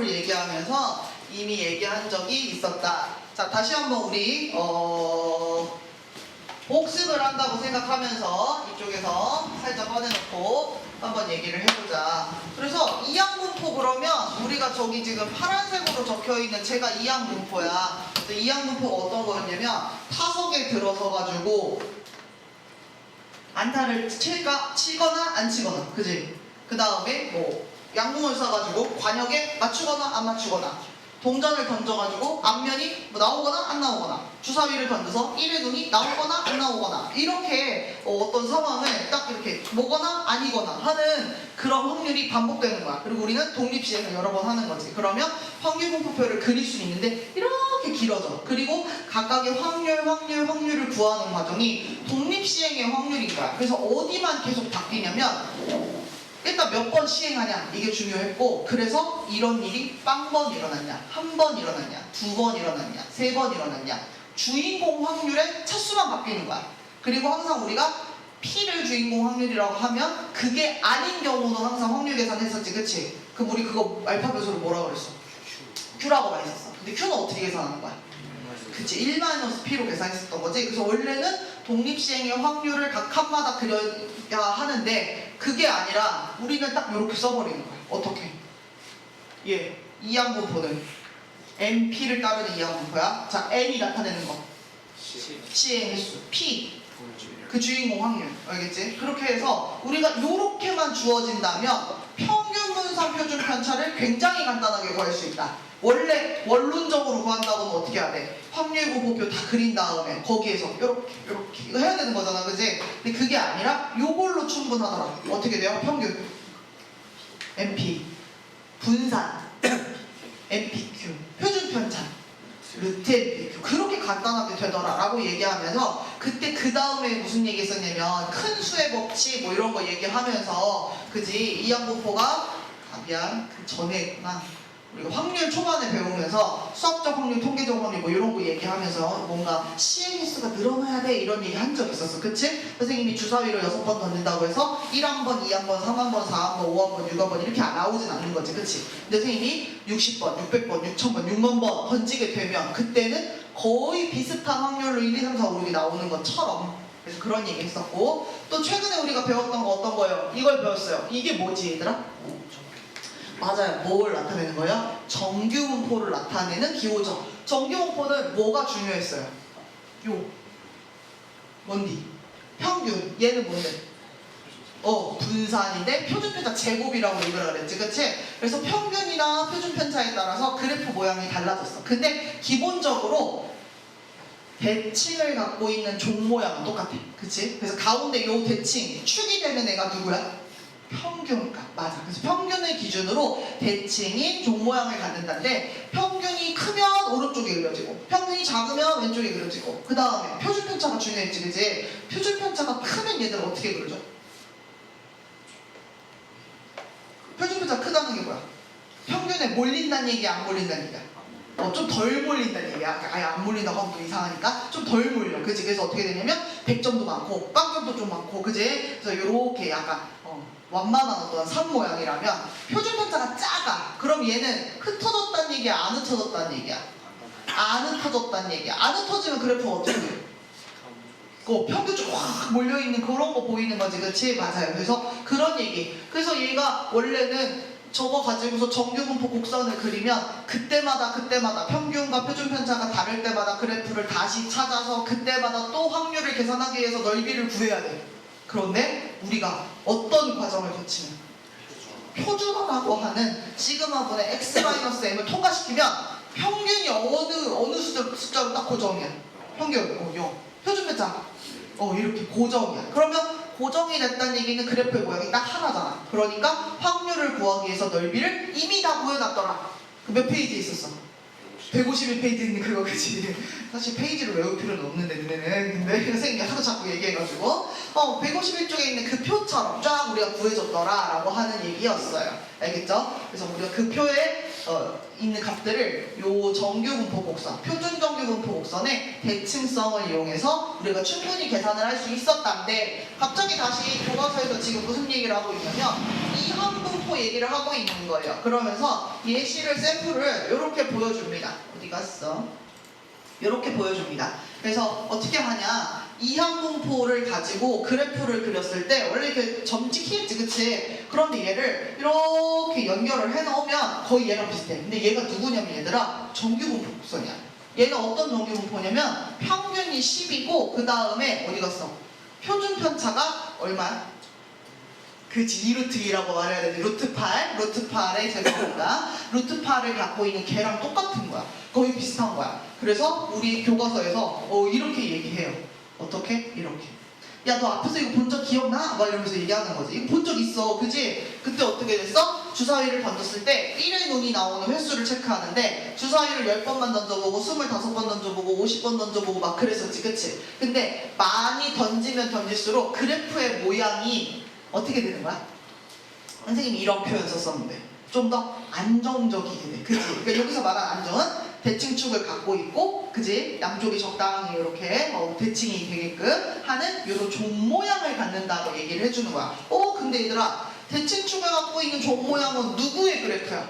분포를 얘기하면서 이미 얘기한 적이 있었다. 자, 다시 한번 우리 복습을 한다고 생각하면서 이쪽에서 살짝 꺼내놓고 한번 얘기를 해보자. 그래서 이항분포 그러면 우리가 저기 지금 파란색으로 적혀있는 제가 이항분포야. 이항분포가 어떤 거였냐면 타석에 들어서 가지고 안타를 치거나 안 치거나, 그지? 그 다음에 뭐 양궁을 쏴가지고 관역에 맞추거나 안 맞추거나, 동전을 던져가지고 앞면이 뭐 나오거나 안 나오거나, 주사위를 던져서 1의 눈이 나오거나 안 나오거나, 이렇게 어떤 상황을 딱 이렇게 뭐거나 아니거나 하는 그런 확률이 반복되는 거야. 그리고 우리는 독립시행을 여러 번 하는 거지. 그러면 확률분포표를 그릴 수 있는데 이렇게 길어져. 그리고 각각의 확률을 구하는 과정이 독립시행의 확률인 거야. 그래서 어디만 계속 바뀌냐면 일단 몇 번 시행하냐, 이게 중요했고, 그래서 이런 일이 빵번 일어났냐, 한 번 일어났냐, 두 번 일어났냐, 세 번 일어났냐, 주인공 확률의 차수만 바뀌는 거야. 그리고 항상 우리가 P를 주인공 확률이라고 하면 그게 아닌 경우도 항상 확률 계산했었지, 그치? 그럼 우리 그거 알파배수로 뭐라고 그랬어? Q라고 많이 썼어. 근데 Q는 어떻게 계산하는 거야? 그치, 1-P로 계산했었던 거지. 그래서 원래는 독립시행의 확률을 각 칸마다 그려야 하는데 그게 아니라 우리는 딱 이렇게 써버리는 거야. 어떻게? 예, 이항분포는 NP를 따르는 이항분포야. 자, N이 나타내는 거 시행 횟수, P 그 주인공 확률, 알겠지? 그렇게 해서 우리가 이렇게만 주어진다면 평균 분산 표준 편차를 굉장히 간단하게 구할 수 있다. 원래 원론적으로 구한다고 하면 어떻게 해야 돼? 확률 분포표 다 그린 다음에 거기에서 이렇게 이거 해야 되는 거잖아, 그지? 근데 그게 아니라 요걸로 충분하더라. 어떻게 돼요? 평균 NP 분산 NPQ 표준 편차 루트 NPQ 그렇게 간단하게 되더라라고 얘기하면서 그때 그 다음에 무슨 얘기 했었냐면 큰 수의 법칙 뭐 이런 거 얘기하면서, 그지? 이항분포가 미안 그 전에 했구나. 우리가 확률 초반에 배우면서 수학적 확률, 통계적 확률 뭐 이런 거 얘기하면서 뭔가 시행 횟수가 늘어나야 돼 이런 얘기 한 적 있었어, 그치? 선생님이 주사위를 6번 던진다고 해서 1항번, 2항번, 3항번, 4항번, 5항번, 6항번 이렇게 나오진 않는 거지, 그치? 근데 선생님이 60번, 600번, 6000번, 6만번 던지게 되면 그때는 거의 비슷한 확률로 1, 2, 3, 4, 5, 6이 나오는 것처럼, 그래서 그런 얘기 했었고, 또 최근에 우리가 배웠던 거 어떤 거예요? 이걸 배웠어요. 이게 뭐지, 얘들아? 맞아요. 뭘 나타내는 거예요? 정규분포를 나타내는 기호죠. 정규분포는 뭐가 중요했어요? 요 뭔디? 평균. 얘는 뭔데? 분산인데 표준편차 제곱이라고 얘기를 그랬지, 그치? 그래서 평균이나 표준편차에 따라서 그래프 모양이 달라졌어. 근데 기본적으로 대칭을 갖고 있는 종 모양은 똑같아, 그치? 그래서 가운데 요 대칭 축이 되는 애가 누구야? 평균값. 맞아. 그래서 평균을 기준으로 대칭인 종 모양을 갖는다는데, 평균이 크면 오른쪽에 그려지고 평균이 작으면 왼쪽에 그려지고, 그 다음에 표준편차가 중요했지, 그지? 표준편차가 크면 얘들 어떻게 그려져? 표준편차 크다는 게 뭐야? 평균에 몰린다는 얘기야, 안 몰린다는 얘기야? 좀 덜 몰린다는 얘기야. 아예 안 몰린다고 하면 또 이상하니까 좀 덜 몰려, 그치? 그래서 어떻게 되냐면 100점도 많고 빵점도 좀 많고, 그치? 그래서 요렇게 약간 완만한 어떤 산 모양이라면 표준편차가 작아. 그럼 얘는 흩어졌다는 얘기야, 안 흩어졌다는 얘기야? 안 흩어졌다는 얘기야. 안 흩어지면 그래프가 어떻게 돼? 평균 쫙 몰려있는 그런 거 보이는 거지, 그치? 맞아요. 그래서 그런 얘기. 그래서 얘가 원래는 저거 가지고서 정규분포 곡선을 그리면 그때마다 평균과 표준편차가 다를 때마다 그래프를 다시 찾아서 그때마다 또 확률을 계산하기 위해서 넓이를 구해야 돼. 그런데 우리가 어떤 과정을 거치면 표준화라고 하는 시그마분의 x-m을 통과시키면 평균이 어느 숫자로 딱 고정이야. 평균, 표준편차 이렇게 고정이야. 그러면 고정이 됐다는 얘기는 그래프의 모양이 딱 하나잖아. 그러니까 확률을 구하기 위해서 넓이를 이미 다 구해놨더라. 그 몇 페이지에 있었어? 151페이지 있는 그거, 그치? 사실 페이지를 외울 필요는 없는데, 너네는. 근데 선생님이 하도 자꾸 얘기해가지고 151쪽에 있는 그 표처럼 쫙 우리가 구해줬더라 라고 하는 얘기였어요. 알겠죠? 그래서 우리가 그 표에 있는 값들을 요 정규분포 곡선, 표준 정규분포 곡선의 대칭성을 이용해서 우리가 충분히 계산을 할 수 있었다는데, 갑자기 다시 교과서에서 지금 무슨 얘기를 하고 있냐면 이항분포 양분포 얘기를 하고 있는 거예요. 그러면서 예시를 샘플을 이렇게 보여줍니다. 어디 갔어? 이렇게 보여줍니다. 그래서 어떻게 하냐? 이항분포를 가지고 그래프를 그렸을 때 원래 이렇게 점 찍히겠지, 그치? 그런데 얘를 이렇게 연결을 해놓으면 거의 얘랑 비슷해. 근데 얘가 누구냐면 얘들아 정규분포 곡선이야. 얘가 어떤 정규분포냐면 평균이 10이고 그 다음에 어디 갔어? 표준 편차가 얼마야? 그치, 2루트 2라고 말해야 되지. 루트 8, 루트 8의 제곱인가? 루트 8을 갖고 있는 걔랑 똑같은 거야. 거의 비슷한 거야. 그래서 우리 교과서에서 이렇게 얘기해요. 어떻게? 이렇게. 야, 너 앞에서 이거 본 적 기억나? 막 이러면서 얘기하는 거지. 이거 본 적 있어. 그지? 그때 어떻게 됐어? 주사위를 던졌을 때 1의 눈이 나오는 횟수를 체크하는데 주사위를 10번만 던져보고 25번 던져보고 50번 던져보고 막 그랬었지. 그치? 근데 많이 던지면 던질수록 그래프의 모양이 어떻게 되는 거야? 선생님이 이런 표현 썼었는데 좀 더 안정적이게 돼. 그치? 그러니까 여기서 말한 안정은 대칭축을 갖고 있고, 그지? 양쪽이 적당히 이렇게 대칭이 되게끔 하는 이런 종 모양을 갖는다고 얘기를 해주는 거야. 근데 얘들아, 대칭축을 갖고 있는 종 모양은 누구의 그래프야?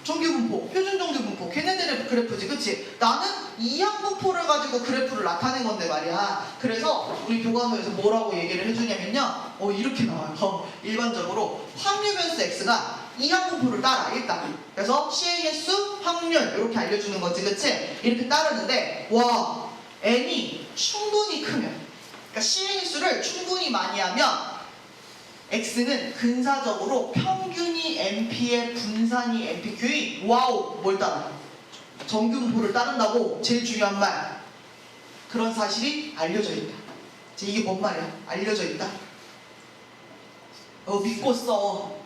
정규분포, 표준정규분포, 걔네들의 그래프지, 그치? 나는 이항분포를 가지고 그래프를 나타낸 건데 말이야. 그래서 우리 교과서에서 뭐라고 얘기를 해주냐면요, 이렇게 나와요. 일반적으로 확률 변수 x가 이항분포를 따라, 일단. 그래서 CAS, 확률 이렇게 알려주는 거지, 그치? 이렇게 따르는데 와, n이 충분히 크면, 그러니까 CAS를 충분히 많이 하면 x는 근사적으로 평균이 NP의 분산이 NPQ의 와우 뭘 따라? 정규분포를 따른다고. 제일 중요한 말, 그런 사실이 알려져 있다. 이게 뭔 말이야? 알려져 있다. 믿고 써.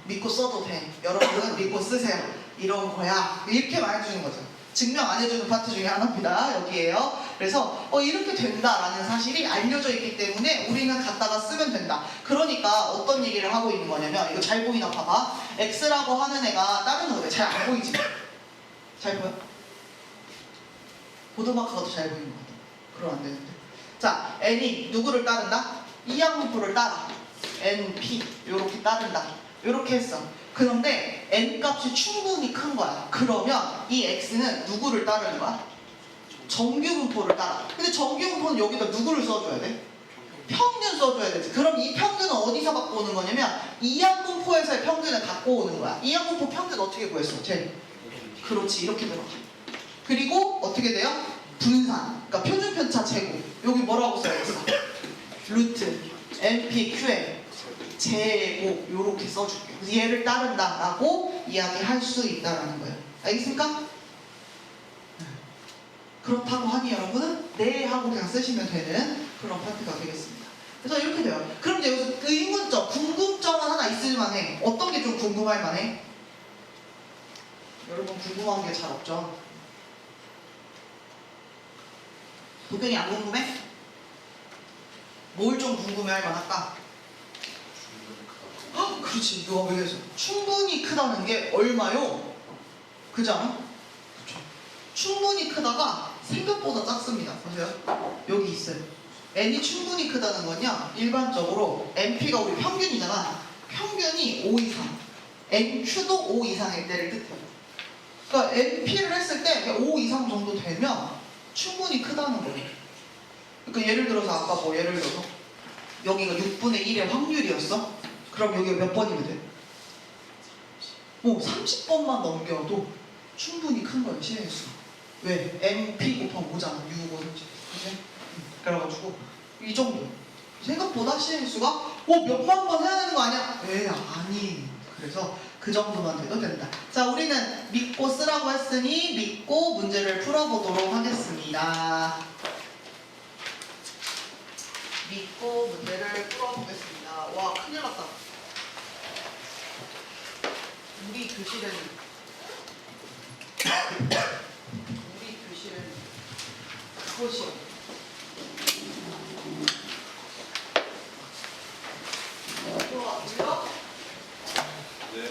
믿고 써도 돼. 여러분은 믿고 쓰세요. 이런 거야. 이렇게 말해주는 거죠. 증명 안 해주는 파트 중에 하나입니다. 여기에요. 그래서 이렇게 된다라는 사실이 알려져 있기 때문에 우리는 갖다가 쓰면 된다. 그러니까 어떤 얘기를 하고 있는 거냐면, 이거 잘 보이나 봐봐. X라고 하는 애가 다른 거에 잘 안 보이지? 잘 보여? 보드마크가 더 잘 보이는 거 같아. 그러면 안 되는데. 자, N이 누구를 따른다? 이항분포를 따라. NP 요렇게 따른다. 요렇게 했어. 그런데 n 값이 충분히 큰 거야. 그러면 이 x는 누구를 따르는 거야? 정규분포를 따라. 근데 정규분포는 여기다 누구를 써줘야 돼? 평균 써줘야 되지. 그럼 이 평균은 어디서 갖고 오는 거냐면 이항분포에서의 평균을 갖고 오는 거야. 이항분포 평균 어떻게 구했어? 쟤. 그렇지, 이렇게 들어가. 그리고 어떻게 돼요? 분산. 그러니까 표준편차 제곱. 여기 뭐라고 써야겠어? 루트 NPQ에 제곱 요렇게 써줄게요. 그래서 얘를 따른다라고 이야기할 수 있다라는 거예요. 알겠습니까? 그렇다고 하니 여러분은 네 하고 그냥 쓰시면 되는 그런 파트가 되겠습니다. 그래서 이렇게 돼요. 그럼 이제 여기서 의문점, 궁금점은 하나 있을 만해. 어떤 게 좀 궁금할 만해? 여러분 궁금한 게 잘 없죠? 도경이 안 궁금해? 뭘 좀 궁금해할 만할까? 그렇지, 이거 왜 그래서 충분히 크다는 게 얼마요? 그지 않아? 그쵸. 충분히 크다가 생각보다 작습니다. 보세요. 여기 있어요. n이 충분히 크다는 거냐? 일반적으로 NP가 우리 평균이잖아. 평균이 5 이상, NQ도 5 이상일 때를 뜻해요. 그러니까 NP를 했을 때 5 이상 정도 되면 충분히 크다는 거예요. 그러니까 예를 들어서 아까 예를 들어서 여기가 6분의 1의 확률이었어? 그럼 여기가 몇 번이면 돼? 30번만 넘겨도 충분히 큰 거야, CAS가. 왜? NP 곱하기 5잖아. 6, 5, 30. 그치? 그래가지고 이 정도. 생각보다 CAS가 몇만 번 해야 되는 거 아니야? 아니. 그래서 그 정도만 돼도 된다. 자, 우리는 믿고 쓰라고 했으니 믿고 문제를 풀어보도록 하겠습니다. 믿고 문제를 풀어보겠습니다. 와, 큰일 났다. 우리 교실은 그것이요. 들어왔죠? 네.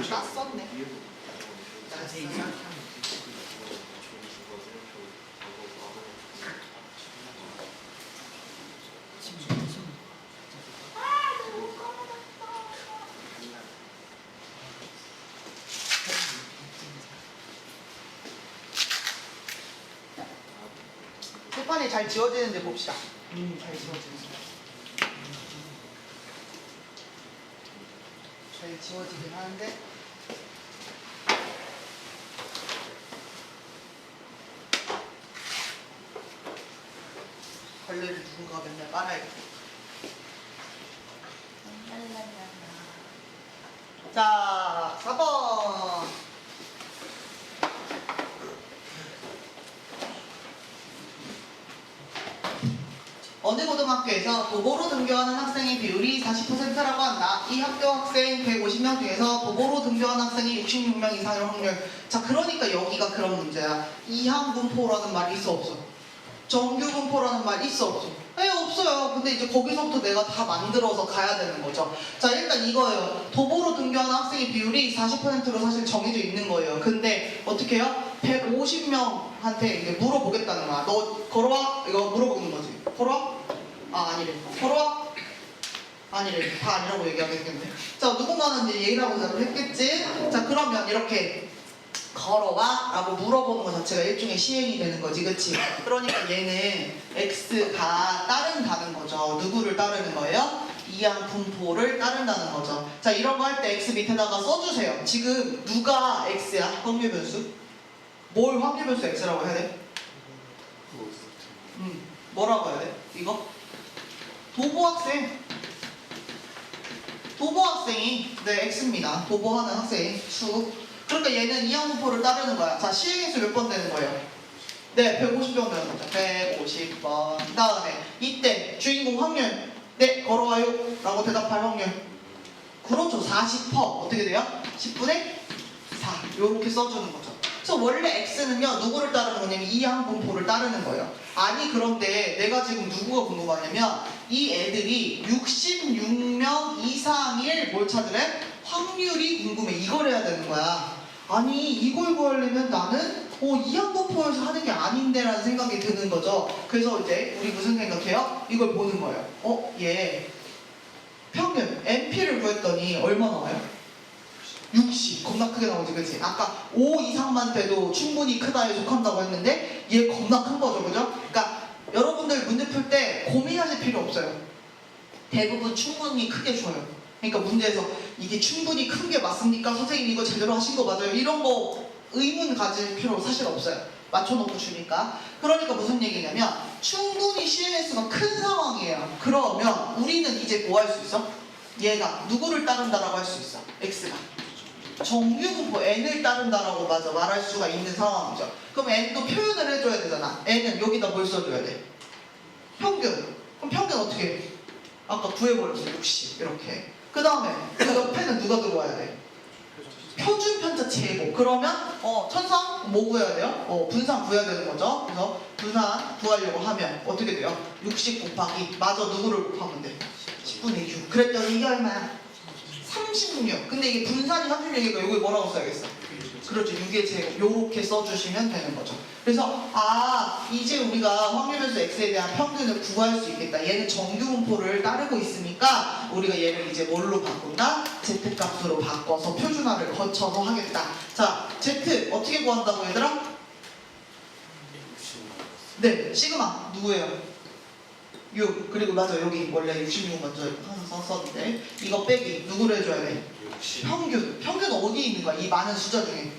다 썼네. 색판이 잘 지워지는지 봅시다. 잘 지워지는지. 잘 지워지긴 하는데. 걸레를 누군가 맨날 빨아야겠다. 자, 4번. 어느 고등학교에서 도보로 등교하는 학생의 비율이 40%라고 한다. 이 학교 학생 150명 중에서 도보로 등교하는 학생이 66명 이상일 확률. 자, 그러니까 여기가 그런 문제야. 이항분포라는 말이 있어 없어? 정규분포라는 말 있어 없어? 없어요. 근데 이제 거기서부터 내가 다 만들어서 가야 되는 거죠. 자, 일단 이거예요. 도보로 등교하는 학생의 비율이 40%로 사실 정해져 있는 거예요. 근데 어떻게 해요? 150명한테 이제 물어보겠다는 거야. 너 걸어와? 이거 물어보는 거지. 걸어와? 아, 아니래. 걸어와? 아니래. 다 아니라고 얘기하겠는데. 자, 누군가는 이제 예의라고 대답을 했겠지? 자, 그러면 이렇게 걸어와? 라고 물어보는 것 자체가 일종의 시행이 되는 거지, 그치? 그러니까 얘는 x가 따른다는 거죠. 누구를 따르는 거예요? 이항분포를 따른다는 거죠. 자, 이런 거 할 때 x 밑에다가 써주세요. 지금 누가 x야? 확률변수? 뭘 확률변수 x라고 해야 돼? 뭐라고 해야 돼? 이거? 도보학생. 도보학생이 네, x입니다. 도보하는 학생 수. 그러니까 얘는 이항분포를 따르는 거야. 자, 시행인수 몇 번 되는 거예요? 네, 150번 되는 거죠. 150번. 그 다음에 이때 주인공 확률. 네, 걸어와요. 라고 대답할 확률. 그렇죠. 40%. 어떻게 돼요? 10분의 4. 요렇게 써주는 거죠. 그래서 원래 x는요, 누구를 따르는 거냐면 이항분포를 따르는 거예요. 아니, 그런데 내가 지금 누구가 궁금하냐면 이 애들이 66명 이상일 뭘 찾으래? 확률이 궁금해. 이걸 해야 되는 거야. 아니, 이걸 구하려면 나는 이항분포에서 하는 게 아닌데 라는 생각이 드는 거죠. 그래서 이제 우리 무슨 생각해요? 이걸 보는 거예요. 얘 평균 NP를 구했더니 얼마 나와요? 60. 겁나 크게 나오지, 그치? 아까 5 이상만 돼도 충분히 크다에 속한다고 했는데 얘 겁나 큰 거죠, 그죠? 그러니까 여러분들 문제 풀 때 고민하실 필요 없어요. 대부분 충분히 크게 줘요. 그러니까 문제에서 이게 충분히 큰 게 맞습니까? 선생님 이거 제대로 하신 거 맞아요? 이런 거 의문 가질 필요 사실 없어요. 맞춰놓고 주니까. 그러니까 무슨 얘기냐면 충분히 CMS가 큰 상황이에요. 그러면 우리는 이제 뭐 할 수 있어? 얘가 누구를 따른다라고 할 수 있어? X가 정규분포 N을 따른다라고 맞아 말할 수가 있는 상황이죠. 그럼 N도 표현을 해줘야 되잖아. N은 여기다 뭘 써줘야 돼? 평균. 그럼 평균 어떻게 해? 아까 구해버렸어. 60 이렇게. 그 다음에 그 옆에는 누가 들어와야 돼? 표준 편차 제곱. 그러면 천상 뭐 구해야 돼요? 분산 구해야 되는 거죠. 그래서 분산 구하려고 하면 어떻게 돼요? 60 곱하기 마저 누구를 곱하면 돼? 10분의 6. 그랬더니 이게 얼마야? 36. 근데 이게 분산이 36이니까 여기 뭐라고 써야겠어? 그렇죠. 6의 제곱. 요렇게 써주시면 되는 거죠. 그래서 이제 우리가 확률변수 x에 대한 평균을 구할 수 있겠다. 얘는 정규분포를 따르고 있으니까 우리가 얘를 이제 뭘로 바꾼다? z값으로 바꿔서 표준화를 거쳐서 하겠다. 자, z 어떻게 구한다고 얘들아? 네, 시그마 누구예요? 6. 그리고 맞아, 여기 원래 66 먼저 항상 썼는데 이거 빼기 누구를 해줘야 돼? 평균. 평균 어디에 있는 거야? 이 많은 숫자 중에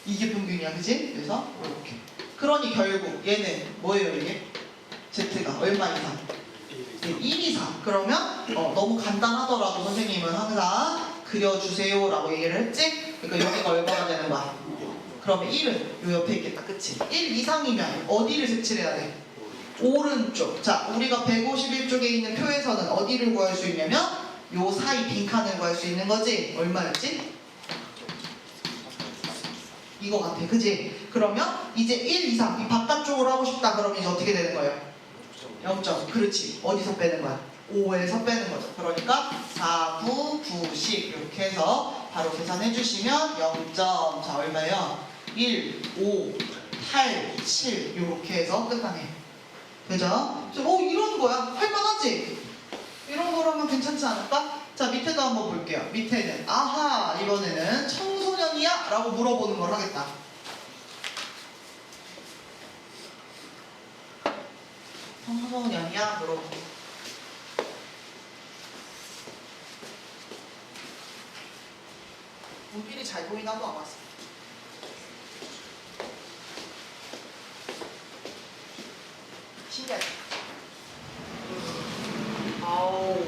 이게 평균이야, 그치? 그래서 이렇게. 그러니 결국 얘는 뭐예요, 이게? Z가 얼마 이상? 1 이상. 그러면 너무 간단하더라도 선생님은 항상 그려주세요 라고 얘기를 했지? 그러니까 여기가 얼마나 되는 거야? 그러면 1은 요 옆에 있겠다, 그치? 1 이상이면 어디를 색칠해야 돼? 오른쪽. 자, 우리가 151쪽에 있는 표에서는 어디를 구할 수 있냐면 요 사이 빈칸을 구할 수 있는 거지. 얼마였지? 이거 같아, 그지? 그러면 이제 1 이상 이 바깥쪽으로 하고 싶다 그러면 이제 어떻게 되는 거예요? 0점. 그렇지. 어디서 빼는 거야? 5에서 빼는 거죠. 그러니까 4, 9, 90 이렇게 해서 바로 계산해 주시면 0점. 자, 얼마예요? 1, 5, 8, 7 이렇게 해서 끝나네요. 되죠? 이런 거야. 할만하지? 이런 거라면 괜찮지 않을까? 자, 밑에도 한번 볼게요. 밑에는 아하, 이번에는 청소년이야? 라고 물어보는 걸 하겠다. 청소년이야? 물어보고. 눈길이 잘 보이나도 안 왔어. 신기하지? 아우,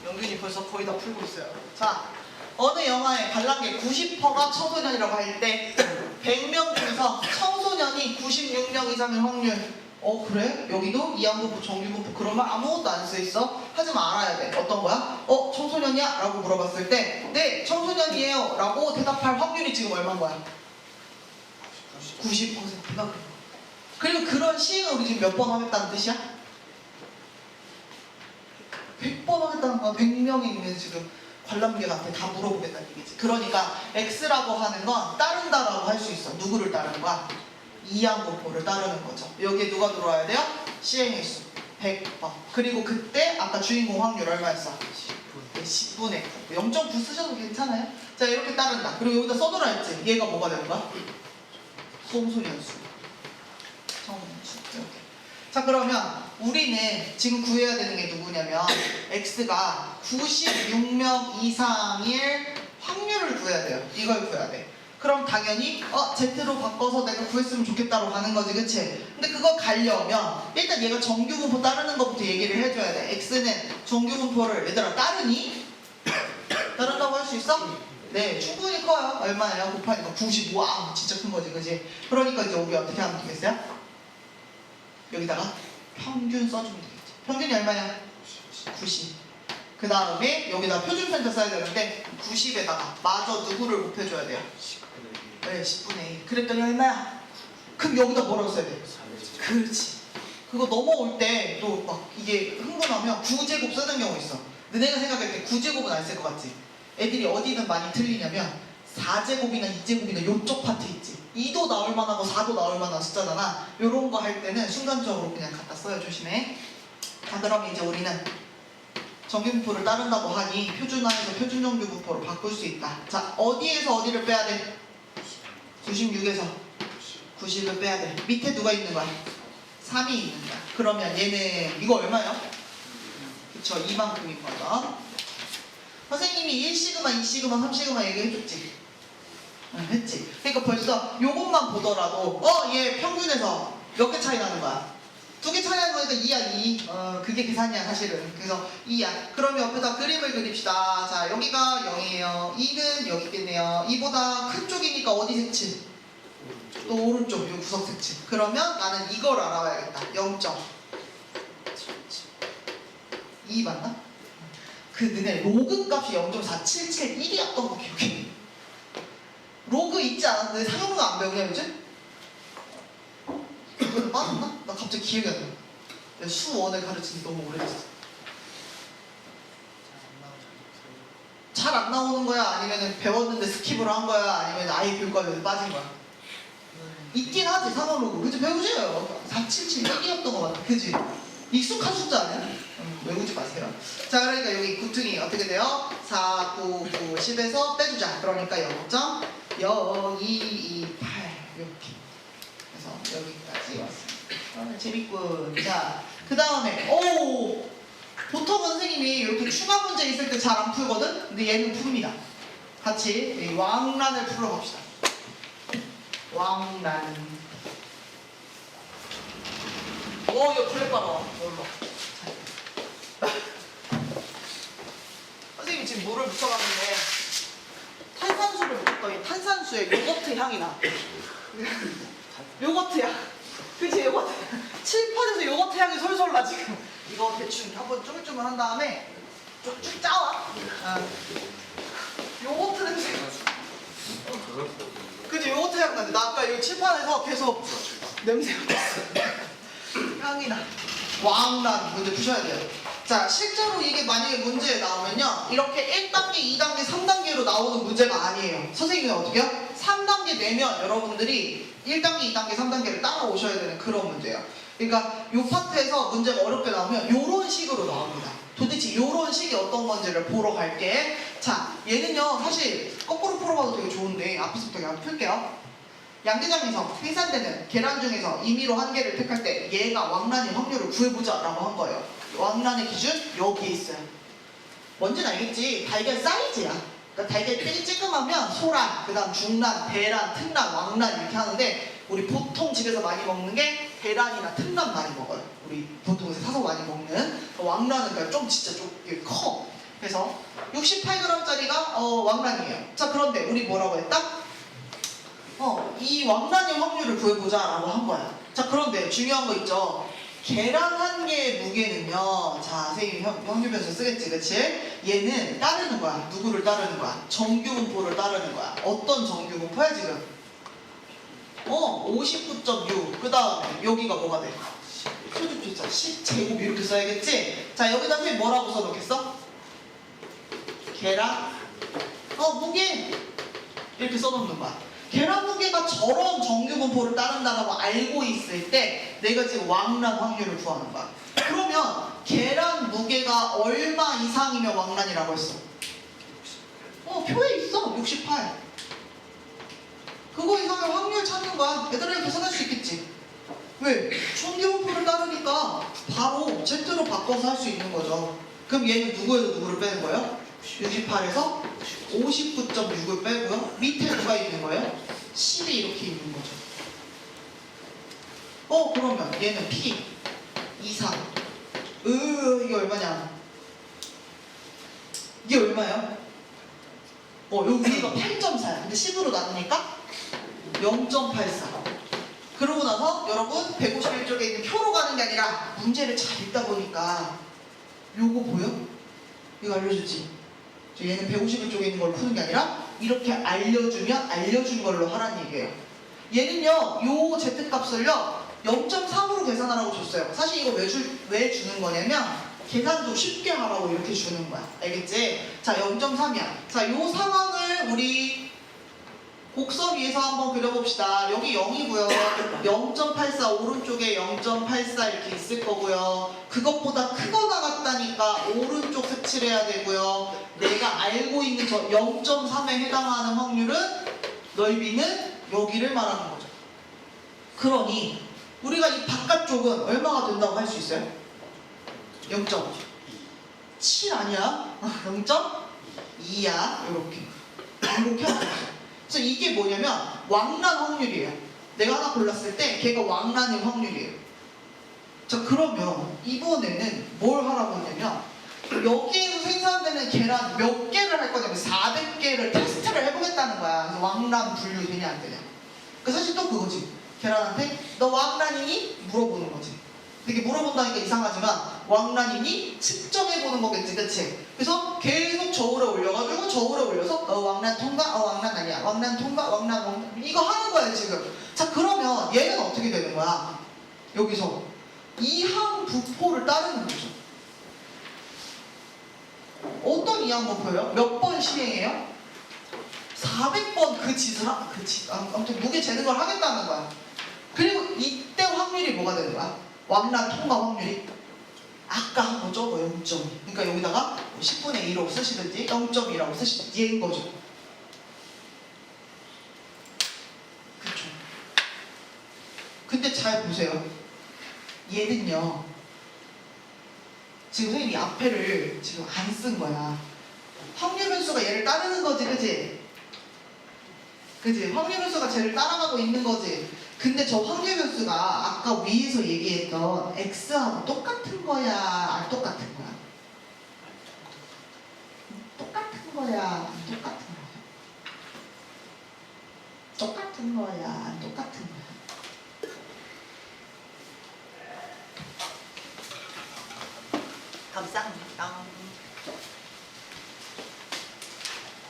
영균이 벌써 거의 다 풀고 있어요. 자, 어느 영화의 관람객 90%가 청소년이라고 할 때 100명 중에서 청소년이 96명 이상의 확률. 그래? 여기도 이항분포, 정규분포 그런 말 아무것도 안 써있어? 하지만 알아야 돼. 어떤 거야? 청소년이야? 라고 물어봤을 때 네, 청소년이에요 라고 대답할 확률이 지금 얼마인 거야? 90%가 그래. 그리고 그런 시행을 우리 지금 몇 번 하겠다는 뜻이야? 100번 하겠다는 거야. 100명이 있는 지금 관람객한테 다 물어보겠다는 얘기지. 그러니까 X라고 하는 건 따른다라고 할 수 있어. 누구를 따르는 거야? 이항분포를 따르는 거죠. 여기에 누가 들어와야 돼요? 시행의 수 100번. 그리고 그때 아까 주인공 확률 얼마였어? 10분의 9. 0.9 쓰셔도 괜찮아요. 자, 이렇게 따른다. 그리고 여기다 써두라 했지. 얘가 뭐가 되는 거야? 청소년수. 청소년수. 이렇게. 자, 그러면 우리는 지금 구해야 되는 게 누구냐면 X가 96명 이상일 확률을 구해야 돼요. 이걸 구해야 돼. 그럼 당연히 Z로 바꿔서 내가 구했으면 좋겠다로 가는 거지, 그치? 근데 그거 가려면 일단 얘가 정규분포 따르는 것부터 얘기를 해줘야 돼. X는 정규분포를 얘들아 따르니? 따른다고 할 수 있어? 네, 충분히 커요. 얼마예요? 곱하니까 95. 와, 진짜 큰 거지, 그치? 그러니까 이제 우리 어떻게 하면 되겠어요? 여기다가 평균 써주면 되겠지. 평균이 얼마냐? 90. 그 다음에 여기다 표준편차 써야 되는데 90에다가 마저 누구를 곱해줘야 돼요? 네, 10분의 1. 그랬더니 얼마야? 그럼 여기다 뭐라고 써야 돼? 그렇지. 그거 넘어올 때 또 막 이게 흥분하면 9제곱 쓰는 경우 있어. 근데 내가 생각할 때 9제곱은 안 쓸 것 같지? 애들이 어디든 많이 틀리냐면 4제곱이나 2제곱이나 요쪽 파트 있지. 2도 나올 만하고 4도 나올 만한 숫자잖아. 요런 거 할 때는 순간적으로 그냥 갖다 써요. 조심해. 자, 그럼 이제 우리는 정규분포를 따른다고 하니 표준화해서 표준정규분포로 바꿀 수 있다. 자, 어디에서 어디를 빼야 돼? 96에서 90을 빼야 돼. 밑에 누가 있는 거야? 3이 있는 거야. 그러면 얘는 이거 얼마예요? 그쵸, 이만큼인 거죠. 선생님이 1시그마, 2시그마, 3시그마 얘기해줬지? 응, 했지. 그러니까 벌써 요것만 보더라도 얘 평균에서 몇 개 차이 나는 거야? 2개 차이 나는 거니까 2야, 2. 그게 계산이야, 사실은. 그래서 2야. 그러면 옆에다 그림을 그립시다. 자, 여기가 0이에요. 2는 여기 있겠네요. 2보다 큰 쪽이니까 어디 색칠? 또 오른쪽, 요 구석 색칠. 그러면 나는 이걸 알아봐야겠다. 0점. 2 맞나? 그 너네 로그 값이 0.4771이었던 거 기억해? 로그 있지 않았는데 상용로 안 배우냐 요즘? 그거는 빠졌나? 나 갑자기 기억이 안 나. 내가 수원을 가르친 지 너무 오래됐어. 잘 안 나오는 거야? 아니면 배웠는데 스킵을 한 거야? 아니면 아예 교육과정에서 빠진 거야? 있긴 하지, 상어로그. 그치, 배우지? 4771이었던 거 같아. 그치? 익숙한 숫자 아니야? 외우지 마세요. 자, 그러니까 여기 구퉁이 어떻게 돼요? 4, 9, 9, 10에서 빼주자. 그러니까 0.0228 이렇게. 그래서 여기까지 왔습니다. 재밌군. 자, 그 다음에 보통 선생님이 이렇게 추가 문제 있을 때 잘 안 풀거든? 근데 얘는 풉니다. 같이 이 왕란을 풀어봅시다. 왕란. 이거 블랙 봐라. 놀러. 선생님이 지금 물을 묻혀놨는데 탄산수를 묻혔더니 탄산수에 요거트 향이 나. 요거트야. 그치, 요거트. 칠판에서 요거트 향이 솔솔 나 지금. 이거 대충 한번 쪼물쪼물 한 다음에 쭉쭉 짜와. 요거트 냄새. 그치, 요거트 향 나지. 나 아까 여기 칠판에서 계속 냄새가 났어. 향이 나. 왕란 문제 푸셔야 돼요. 자, 실제로 이게 만약에 문제에 나오면요, 이렇게 1단 문제가 아니에요. 선생님이 어떻게요? 3단계 내면 여러분들이 1단계, 2단계, 3단계를 따라오셔야 되는 그런 문제예요. 그러니까 이 파트에서 문제가 어렵게 나오면 이런 식으로 나옵니다. 도대체 이런 식이 어떤 건지를 보러 갈게. 자, 얘는요 사실 거꾸로 풀어봐도 되게 좋은데 앞에서부터 그냥 풀게요. 양계장에서 생산되는 계란 중에서 임의로 한 개를 택할 때 얘가 왕란일 확률을 구해보자 라고 한 거예요. 왕란의 기준 여기에 있어요. 뭔지는 알겠지? 달걀 사이즈야. 그러니까 달걀 되게 찌끔하면 소란, 그 다음 중란, 대란, 특란, 왕란 이렇게 하는데 우리 보통 집에서 많이 먹는 게 대란이나 특란 많이 먹어요. 우리 보통 사서 많이 먹는 왕란은 그러니까 좀 진짜 좀 커. 그래서 68g짜리가 왕란이에요. 자, 그런데 우리 뭐라고 했다? 이 왕란의 확률을 구해보자 라고 한 거야. 자, 그런데 중요한 거 있죠? 계란 한 개의 무게는요, 자, 선생님이 확률 변수 쓰겠지, 그치? 얘는 따르는 거야. 누구를 따르는 거야? 정규분포를 따르는 거야. 어떤 정규분포야, 지금? 59.6. 그 다음에 여기가 뭐가 돼? 소집주자 10제곱 이렇게 써야겠지? 자, 여기다 선생님 뭐라고 써놓겠어? 계란 무게 이렇게 써놓는 거야. 계란 무게가 저런 정규분포를 따른다고 알고 있을 때 내가 지금 왕란 확률을 구하는 거야. 그러면 계란 무게가 얼마 이상이면 왕란이라고 했어? 표에 있어. 68. 그거 이상의 확률 찾는 거야. 얘들아 계산할 수 있겠지? 왜? 정규분포를 따르니까 바로 Z로 바꿔서 할 수 있는 거죠. 그럼 얘는 누구에서 누구를 빼는 거예요? 68에서 59.6을 빼고요. 밑에 누가 있는 거예요? 10이 이렇게 있는 거죠. 그러면 얘는 P 23. 이게 얼마냐? 이게 얼마예요? 여기 위가 8.4야. 근데 10으로 나누니까 0.84. 그러고 나서 여러분 151쪽에 있는 표로 가는 게 아니라 문제를 잘 읽다 보니까 요거 보여? 이거 알려주지? 얘는 151쪽에 있는 걸 푸는 게 아니라 이렇게 알려주면 알려준 걸로 하라는 얘기예요. 얘는요, 요 Z값을요 0.3으로 계산하라고 줬어요. 사실 이거 왜 주는 거냐면 계산 좀 쉽게 하라고 이렇게 주는 거야. 알겠지? 자, 0.3이야. 자, 요 상황을 우리 곡선 위에서 한번 그려봅시다. 여기 0이고요. 0.84 오른쪽에 0.84 이렇게 있을 거고요. 그것보다 크거나 같다니까 오른쪽 색칠해야 되고요. 내가 알고 있는 저 0.3에 해당하는 확률은 넓이는 여기를 말하는 거죠. 그러니 우리가 이 바깥쪽은 얼마가 된다고 할 수 있어요? 0.7 아니야? 0.2야. 이렇게 하는 거죠. 그래서 이게 뭐냐면 왕란 확률이에요. 내가 하나 골랐을 때 걔가 왕란의 확률이에요. 자, 그러면 이번에는 뭘 하라고 했냐면 여기에서 생산되는 계란 몇 개를 할 거냐면 400개를 테스트를 해보겠다는 거야. 그래서 왕란 분류 되냐 안 되냐. 사실 또 그거지. 계란한테 너 왕란이니? 물어보는 거지. 되게 물어본다니까 이상하지만 왕란이니? 측정해보는 거겠지, 그치? 그래서 계속 저울에 올려가지고 저울에 올려서 왕란 통과? 왕란 아니야. 왕란 통과? 왕란 이거 하는 거야 지금. 자, 그러면 얘는 어떻게 되는 거야? 여기서 이항부포를 따르는 거죠. 어떤 이항부포예요? 몇 번 실행해요? 400번 그 짓을 아무튼 무게 재는 걸 하겠다는 거야. 그리고 이때 확률이 뭐가 되는 거야? 왕란 통과 확률이 아까 한 거죠? 0.2. 그러니까 여기다가 10분의 1로 쓰시든지 0.2라고 쓰시든지 얘인 거죠. 그렇죠. 근데 잘 보세요. 얘는요. 지금 선생님이 앞에를 지금 안 쓴 거야. 확률 변수가 얘를 따르는 거지, 그치? 그치? 확률 변수가 쟤를 따라가고 있는 거지. 근데 저 확률 변수가 아까 위에서 얘기했던 x하고 똑같은 거야? 안 똑같은 거야? 똑같은 거야? 안 똑같은 거야? 똑같은 거야? 안 똑같은 거야? 감사합니다.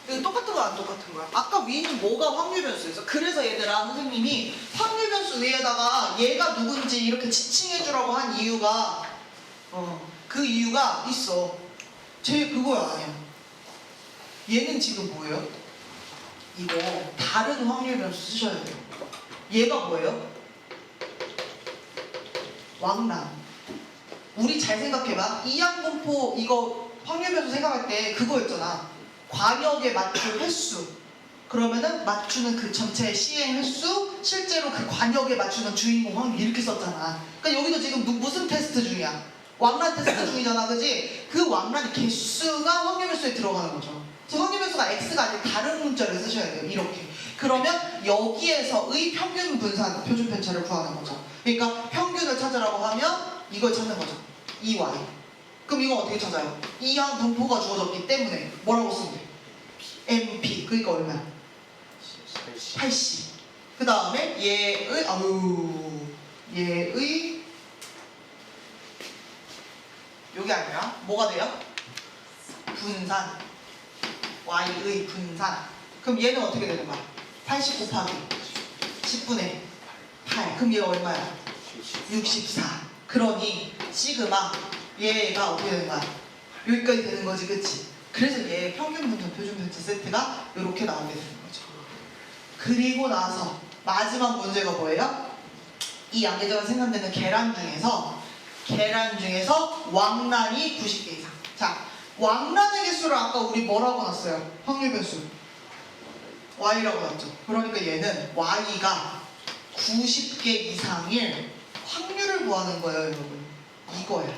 이거 똑같은 거야 안 똑같은 거야? 아까 위는 뭐가 확률 변수였어? 그래서 얘들아 선생님이 확률 변수 위에다가 얘가 누군지 이렇게 지칭해 주라고 한 이유가 그 이유가 있어. 쟤 그거야 아니야. 얘는 지금 뭐예요? 이거 다른 확률 변수 쓰셔야 돼요. 얘가 뭐예요? 왕란. 우리 잘 생각해봐. 이항분포 이거 확률 변수 생각할 때 그거였잖아. 광역에 맞출 횟수. 그러면은 맞추는 그 전체 시행 횟수, 실제로 그 관역에 맞추는 주인공 확률 이렇게 썼잖아. 그러니까 여기도 지금 무슨 테스트 중이야? 왕란 테스트 중이잖아, 그지? 그 왕란의 개수가 확률 변수에 들어가는 거죠. 그래서 확률 변수가 x가 아니라 다른 문자를 쓰셔야 돼요. 이렇게. 그러면 여기에서의 평균 분산 표준 편차를 구하는 거죠. 그러니까 평균을 찾으라고 하면 이걸 찾는 거죠. EY. 그럼 이거 어떻게 찾아요? 이항 분포가 주어졌기 때문에 뭐라고 쓰면 돼? MP. 그러니까 얼마야? 80. 그 다음에 얘의 요게 아니라 뭐가 돼요? 분산. Y의 분산. 그럼 얘는 어떻게 되는 거야? 80 곱하기 10분의 8. 그럼 얘가 얼마야? 64. 그러니 시그마 얘가 어떻게 되는 거야? 여기까지 되는 거지, 그치? 그래서 얘 평균 분산 표준 편차 세트가 이렇게 나오게 되는 거죠. 그리고 나서 마지막 문제가 뭐예요? 이 양계절에 생산되는 계란 중에서 왕란이 90개 이상. 자, 왕란의 개수를 아까 우리 뭐라고 놨어요? 확률 변수 Y라고 놨죠. 그러니까 얘는 Y가 90개 이상일 확률을 구하는 거예요, 여러분. 이거야.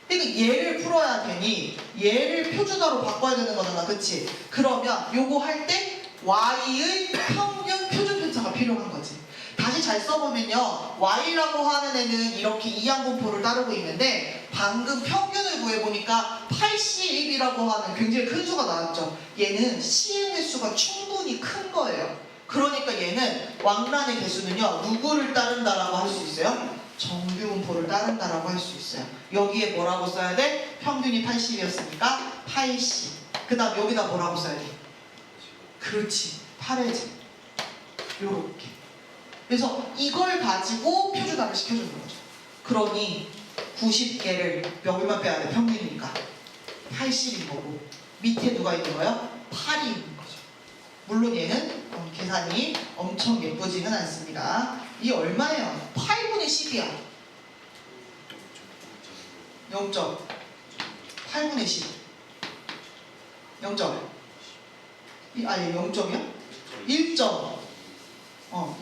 그러니까 얘를 풀어야 되니 얘를 표준화로 바꿔야 되는 거잖아, 그치? 그러면 요거 할 때 Y의 평균 표준 편차가 필요한 거지. 다시 잘 써보면요, Y라고 하는 애는 이렇게 이항분포를 따르고 있는데 방금 평균을 구해보니까 80이라고 하는 굉장히 큰 수가 나왔죠. 얘는 시행 횟수가 충분히 큰 거예요. 그러니까 얘는 왕란의 개수는요, 누구를 따른다라고 할 수 있어요? 정규분포를 따른다라고 할 수 있어요. 여기에 뭐라고 써야 돼? 평균이 80이었으니까 80. 그 다음 여기다 뭐라고 써야 돼? 그렇지, 8의 제. 요렇게. 그래서 이걸 가지고 표준화를 시켜주는 거죠. 그러니 90개를 몇개만 빼야 돼? 평균이니까 80인 거고 밑에 누가 있는 거예요? 8이 있는 거죠. 물론 얘는 계산이 엄청 예쁘지는 않습니다. 이 얼마예요? 8분의 10이야. 0점 8분의 10 0점 아니 0점이야? 1점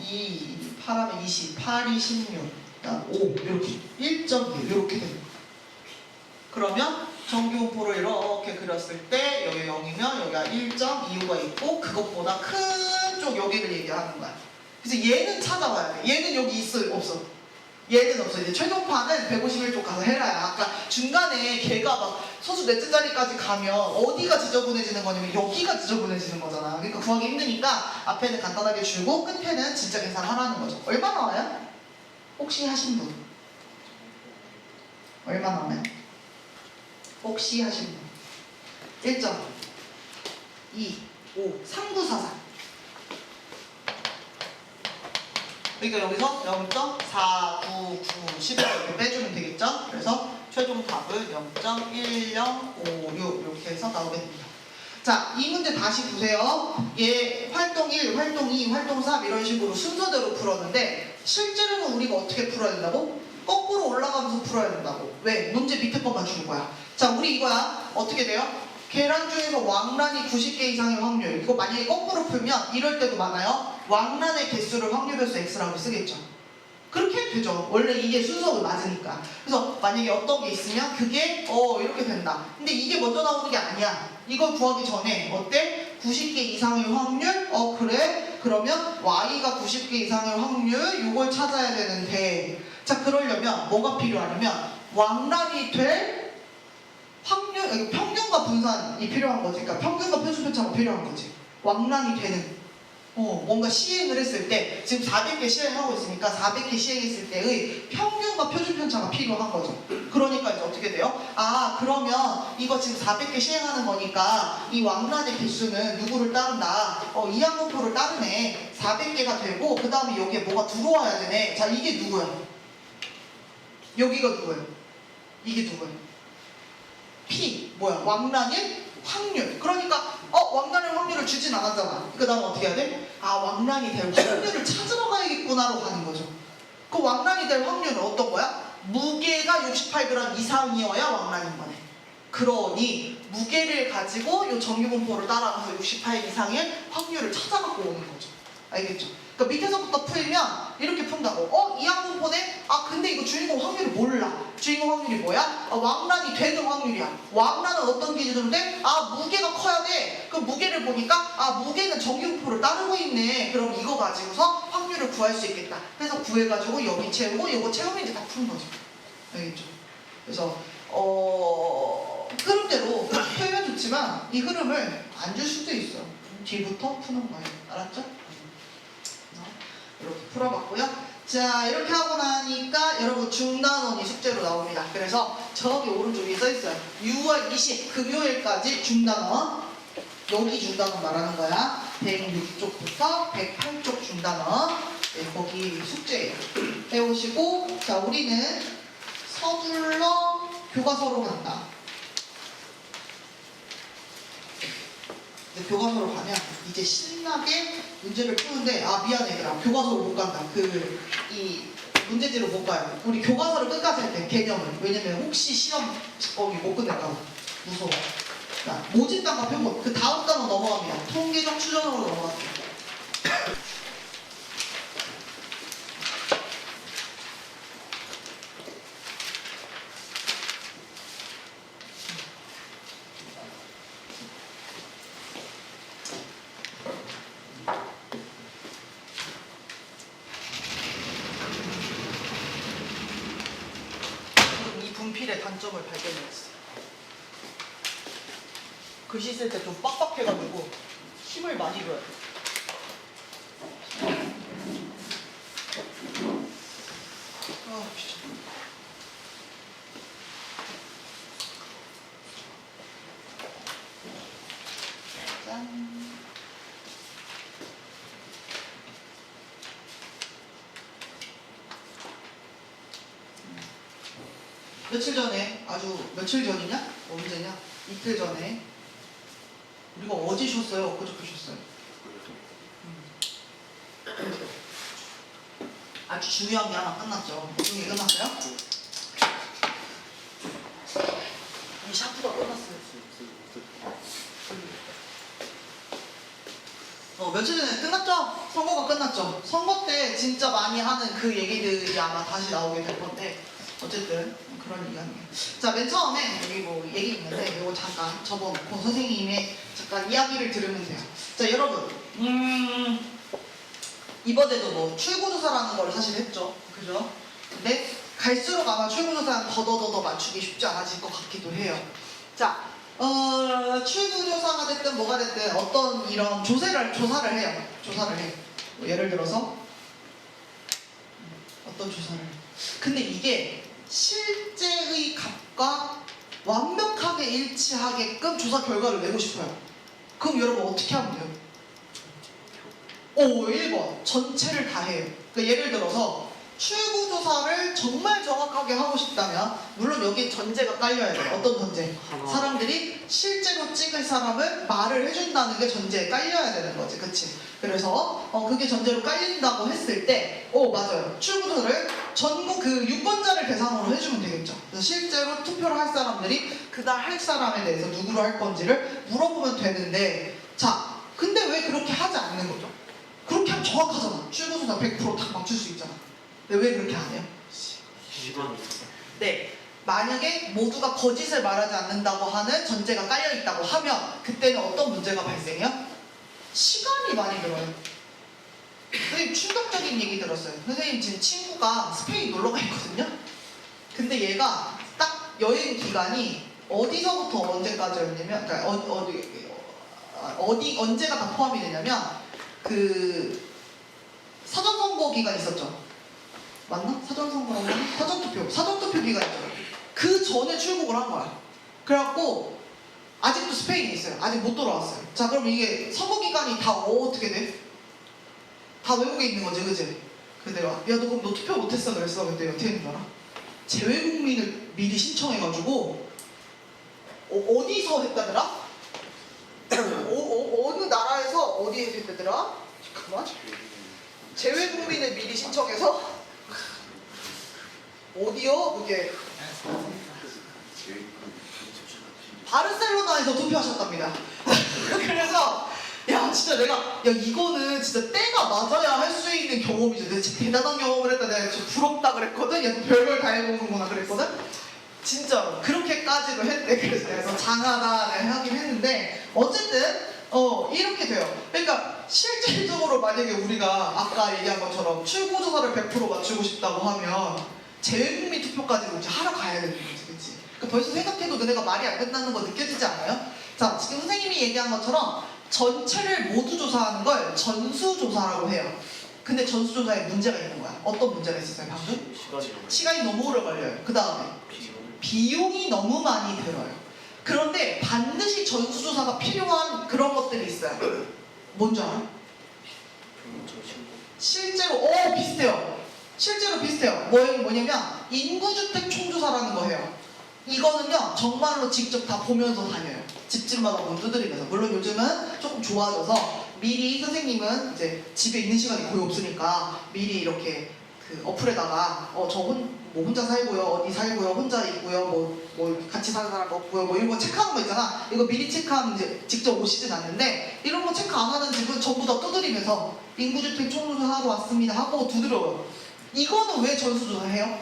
2, 8하면 20, 8이 16, 그다음 5 이렇게 1.2 이렇게 되는 거야. 그러면 정규분포를 이렇게 그렸을 때 여기 0이면 여기가 1.25가 있고 그것보다 큰 쪽 여기를 얘기하는 거야. 그래서 얘는 찾아봐야 돼. 얘는 여기 있어 없어? 얘는 없어. 이제 최종판은 151쪽 가서 해라야. 아까 중간에 걔가 막 소수 넷째 자리까지 가면 어디가 지저분해지는 거냐면 여기가 지저분해지는 거잖아. 그러니까 구하기 힘드니까 앞에는 간단하게 줄고 끝에는 진짜 계산하라는 거죠. 얼마 나와요? 혹시 하신 분? 얼마 나와요? 혹시 하신 분? 1점 2, 5, 3944. 그러니까 여기서 0.499 10을 이렇게 빼주면 되겠죠? 그래서 최종 답은 0.1056 이렇게 해서 나오게 됩니다. 자, 이 문제 다시 보세요. 얘 활동 1, 활동 2, 활동 3 이런 식으로 순서대로 풀었는데 실제로는 우리가 어떻게 풀어야 된다고? 거꾸로 올라가면서 풀어야 된다고. 왜? 문제 밑에 것만 주는 거야. 자, 우리 이거야. 어떻게 돼요? 계란 중에서 왕란이 90개 이상의 확률. 이거 만약에 거꾸로 풀면 이럴 때도 많아요. 왕란의 개수를 확률 변수 x라고 쓰겠죠. 그렇게 해도 되죠. 원래 이게 순서가 맞으니까. 그래서 만약에 어떤 게 있으면 그게 이렇게 된다. 근데 이게 먼저 나오는 게 아니야. 이걸 구하기 전에 어때? 90개 이상의 확률? 그래? 그러면 y가 90개 이상의 확률 이걸 찾아야 되는데 자, 그러려면 뭐가 필요하냐면 왕란이 될 확률, 평균과 분산이 필요한 거지. 그러니까 평균과 표준 편차가 필요한 거지. 왕란이 되는 뭔가 시행을 했을 때 지금 400개 시행하고 있으니까 400개 시행했을 때의 평균과 표준 편차가 필요한 거죠. 그러니까 이제 어떻게 돼요? 그러면 이거 지금 400개 시행하는 거니까 이 왕란의 개수는 누구를 따른다? 이항분포를 따르네. 400개가 되고 그 다음에 여기에 뭐가 들어와야 되네. 자, 이게 누구야? 여기가 누구예요? 이게 누구예요? P 뭐야? 왕란의 확률. 그러니까 왕란의 확률을 확률을 주진 않았잖아. 그 다음 어떻게 해야 돼? 아, 왕란이 될 확률을 찾으러 가야겠구나로 가는 거죠. 그 왕란이 될 확률은 어떤 거야? 무게가 68g 이상이어야 왕란인 거네. 그러니 무게를 가지고 이 정규분포를 따라가서 68 이상의 확률을 찾아갖고 오는 거죠. 알겠죠? 그러니까 밑에서부터 풀면 이렇게 푼다고. 이항분포네? 아, 근데 이거 주인공 확률을 몰라. 주인공 확률이 뭐야? 아, 왕란이 되는 확률이야. 왕란은 어떤 기준으로 돼? 아, 무게가 커야 돼. 그 무게를 보니까 아, 무게는 정규분포를 따르고 있네. 그럼 이거 가지고서 확률을 구할 수 있겠다. 그래서 구해가지고 여기 채우고 이거 채우면 이제 다 푸는 거죠. 알겠죠? 그래서 흐름대로 풀면 좋지만 이 흐름을 안 줄 수도 있어. 뒤부터 푸는 거예요. 알았죠? 이렇게 풀어봤고요. 자, 이렇게 하고 나니까 여러분 중단원이 숙제로 나옵니다. 그래서 저기 오른쪽에 써있어요. 6월 20 금요일까지 중단원. 여기 중단원 말하는 거야. 106쪽부터 108쪽 중단원. 네, 거기 숙제예요. 해오시고, 자, 우리는 서둘러 교과서로 간다. 근데 교과서로 가면 이제 신나게 문제를 푸는데, 아, 미안해 얘들아, 교과서로 못 간다. 이 문제지로 못 가요. 우리 교과서를 끝까지 할 때 개념을. 왜냐면 혹시 시험 거기 못 끝낼까 봐 무서워. 자, 모집단과 표본. 그 다음 단어 넘어갑니다. 통계적 추정으로 넘어갈게요. 분필의 단점을 발견했어요. 글씨 쓸 때 좀 빡빡해가지고 힘을 많이 줘야 돼. 아, 귀찮아. 짠. 며칠 전에, 아주 며칠 전이냐? 언제냐? 이틀 전에 우리가 어제 쉬었어요? 엊그저께 쉬었어요? 아주 중요한 게 하나 끝났죠. 어떤 게 끝났어요? 이 샤프가 끝났어요. 며칠 전에 끝났죠? 선거가 끝났죠? 선거 때 진짜 많이 하는 그 얘기들이 아마 다시 나오게 될 건데, 어쨌든 그런 이야기예요. 자, 맨 처음에 여기 뭐 얘기 있는데 이거 잠깐 접어놓고 선생님의 잠깐 이야기를 들으면 돼요. 자, 여러분, 이번에도 뭐 출구조사라는 걸 사실 했죠, 그죠? 근데 갈수록 아마 출구조사는 더더더 맞추기 쉽지 않아질 것 같기도 해요. 자, 출구조사가 됐든 뭐가 됐든 어떤 이런 조사를 해요. 조사를 해. 뭐 예를 들어서 어떤 조사를 해. 근데 이게 실제의 값과 완벽하게 일치하게끔 조사 결과를 내고 싶어요. 그럼 여러분 어떻게 하면 돼요? 1번 전체를 다 해요. 그러니까 예를 들어서 출구조사를 정말 정확하게 하고 싶다면, 물론 여기 전제가 깔려야 돼요. 어떤 전제? 사람들이 실제로 찍을 사람을 말을 해준다는 게 전제에 깔려야 되는 거지, 그치? 그래서 그게 전제로 깔린다고 했을 때, 맞아요. 출구조사를 전국 그 유권자를 대상으로 해주면 되겠죠. 그래서 실제로 투표를 할 사람들이 그날 할 사람에 대해서 누구로 할 건지를 물어보면 되는데, 자, 근데 왜 그렇게 하지 않는 거죠? 그렇게 하면 정확하잖아. 출구조사 100% 딱 맞출 수 있잖아. 근데 왜 그렇게 안 해요? 시간이 네, 만약에 모두가 거짓을 말하지 않는다고 하는 전제가 깔려있다고 하면 그때는 어떤 문제가 발생해요? 시간이 많이 들어요. 선생님 충격적인 얘기 들었어요. 선생님 지금 친구가 스페인 놀러가 있거든요. 근데 얘가 딱 여행 기간이 어디서부터 언제까지였냐면, 그러니까 언제가 다 포함이 되냐면 그 사전선거 기간 있었죠. 맞나? 사전선거라고 하나? 사전투표 기간이죠. 그 전에 출국을 한 거야. 그래갖고 아직도 스페인에 있어요. 아직 못 돌아왔어요. 자, 그럼 이게 선거 기간이 다 어떻게 돼? 다 외국에 있는 거지, 그지? 근데 내가, 야, 너 그럼 너 투표 못했어? 그랬어. 근데 어떻게 했는 줄 알아? 재외국민을 미리 신청해가지고 어디서 했다더라? 어느 나라에 어디에 있을 때더라? 잠깐만. 재외국민을 미리 신청해서 어디요? 그게 바르셀로나에서 투표하셨답니다. 그래서 야 진짜 내가 야 이거는 진짜 때가 맞아야 할 수 있는 경험이죠. 내가 진짜 대단한 경험을 했다. 내가 진짜 부럽다 그랬거든. 야 별걸 다 해보는구나 그랬거든. 진짜 그렇게까지도 했대. 그래서 내가 너 장하다 내가 하긴 했는데 어쨌든 이렇게 돼요. 그러니까 실질적으로 만약에 우리가 아까 얘기한 것처럼 출구조사를 100% 맞추고 싶다고 하면 재외국민 투표까지도 이제 하러 가야 되는 거지, 그치? 그러니까 벌써 생각해도 너네가 말이 안 된다는 거 느껴지지 않아요? 자, 지금 선생님이 얘기한 것처럼 전체를 모두 조사하는 걸 전수조사라고 해요. 근데 전수조사에 문제가 있는 거야. 어떤 문제가 있었어요, 방금? 시간이 너무 오래 걸려요. 그 다음에 비용이 너무 많이 들어요. 그런데 반드시 전수조사가 필요한 그런 것들이 있어요. 뭔지 알아? 실제로 비슷해요. 실제로 비슷해요. 뭐냐면 인구주택 총조사라는 거 해요. 이거는요 정말로 직접 다 보면서 다녀요. 집집마다 문 두드리면서. 물론 요즘은 조금 좋아져서 미리 선생님은 이제 집에 있는 시간이 거의 없으니까 미리 이렇게 그 어플에다가 뭐 혼자 살고요, 어디 살고요, 혼자 있고요, 뭐 같이 사는 사람 없고요, 뭐 이런 거 체크하는 거 있잖아. 이거 미리 체크하면 이제 직접 오시진 않는데 이런 거 체크 안 하는 집은 전부 다 두드리면서 인구주택 총조사 하러 왔습니다 하고 두드려요. 이거는 왜 전수조사해요?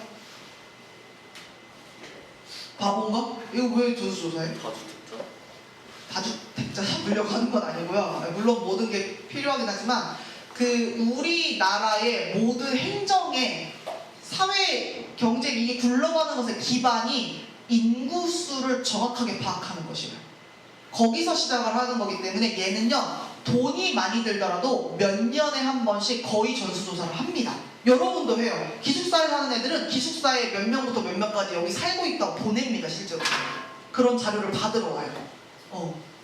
바본가? 이거 왜 전수조사해? 다주택자 잡으려고 하는 건 아니고요. 물론 모든 게 필요하긴 하지만 그 우리나라의 모든 행정에 사회, 경제 이게 굴러가는 것의 기반이 인구수를 정확하게 파악하는 것이에요. 거기서 시작을 하는 거기 때문에 얘는요 돈이 많이 들더라도 몇 년에 한 번씩 거의 전수조사를 합니다. 여러분도 해요. 기숙사에 사는 애들은 기숙사에 몇 명부터 몇 명까지 여기 살고 있다고 보냅니다. 실제로 그런 자료를 받으러 와요.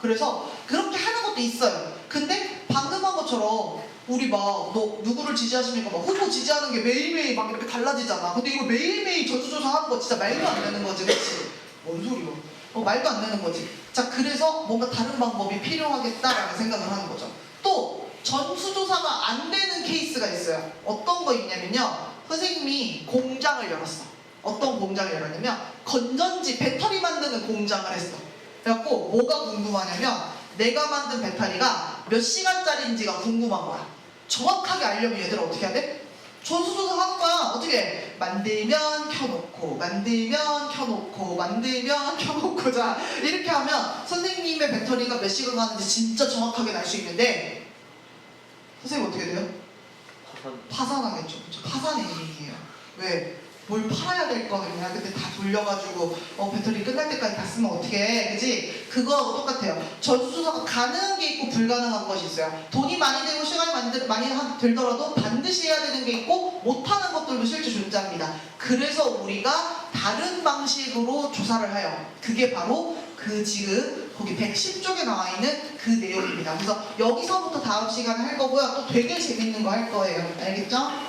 그래서 그렇게 하는 것도 있어요. 근데 방금 한 것처럼 우리 막 너 누구를 지지하십니까? 막 후보 지지하는 게 매일매일 막 이렇게 달라지잖아. 근데 이거 매일매일 전수조사 하는 거 진짜 말도 안 되는 거지, 그치? 뭔 소리야? 말도 안 되는 거지. 자, 그래서 뭔가 다른 방법이 필요하겠다라는 생각을 하는 거죠. 또 전수조사가 안 되는 케이스가 있어요. 어떤 거 있냐면요. 선생님이 공장을 열었어. 어떤 공장을 열었냐면 건전지 배터리 만드는 공장을 했어. 그래갖고 뭐가 궁금하냐면 내가 만든 배터리가 몇 시간짜리인지가 궁금한 거야. 정확하게 알려면 얘들아 어떻게 해야 돼? 전수조사 하는 거야. 어떻게 해? 만들면 켜놓고 만들면 켜놓고 만들면 켜놓고. 자 이렇게 하면 선생님의 배터리가 몇 시간 가는지 진짜 정확하게 날 수 있는데 선생님 어떻게 돼요? 파산하겠죠. 그렇죠? 파산 엔딩이에요. 왜? 뭘 팔아야 될 거냐. 근데 다 돌려가지고 배터리 끝날 때까지 다 쓰면 어떻게 해? 그지? 그거하고 똑같아요. 전수조사가 가능한 게 있고 불가능한 것이 있어요. 돈이 많이 들고 시간이 많이 들더라도 반드시 해야 되는 게 있고 못하는 것들도 실제 존재합니다. 그래서 우리가 다른 방식으로 조사를 해요. 그게 바로 그 지금 거기 110쪽에 나와 있는 그 내용입니다. 그래서 여기서부터 다음 시간에 할 거고요. 또 되게 재밌는 거 할 거예요. 알겠죠?